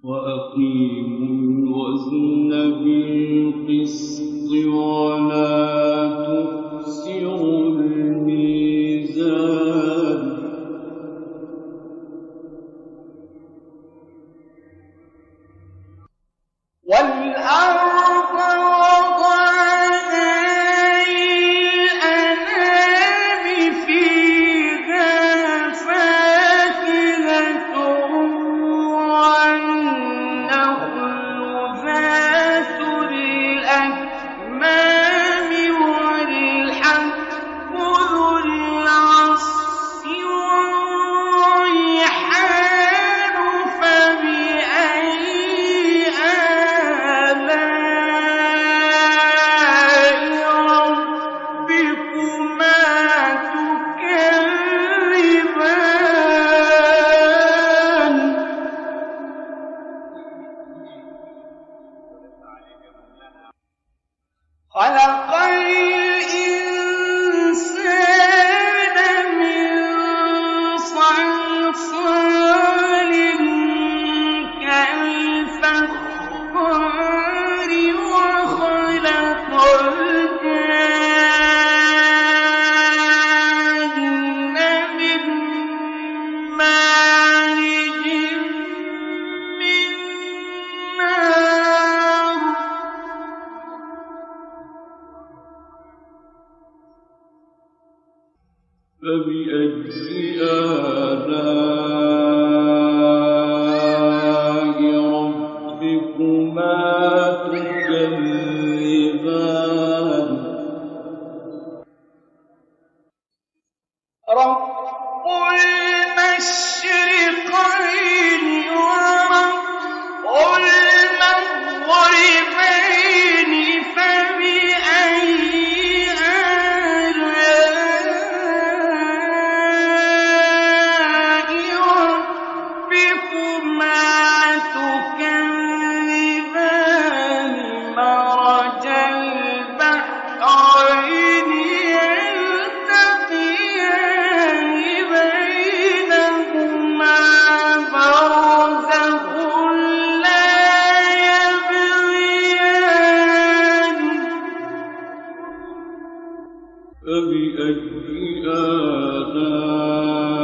وأقيموا الوزن بالقسط ولا تخسروا الميزان والأرض وضعها للأنام فيها فاكهة والنخل ذات الأكمام والحب ذو العصف والريحان فبأي آلاء ربكما تكذبان خلق الإنسان من صلصال كالفخار وخلق الجان من مارج من نار فبأي آلاء ربكما تكذبان رب المشرقين ورب المغربين فبأي آلاء ربكما تكذبان مرج البحرين يلتقيان بينهما برزخ لا يبغيان فبأي آلاء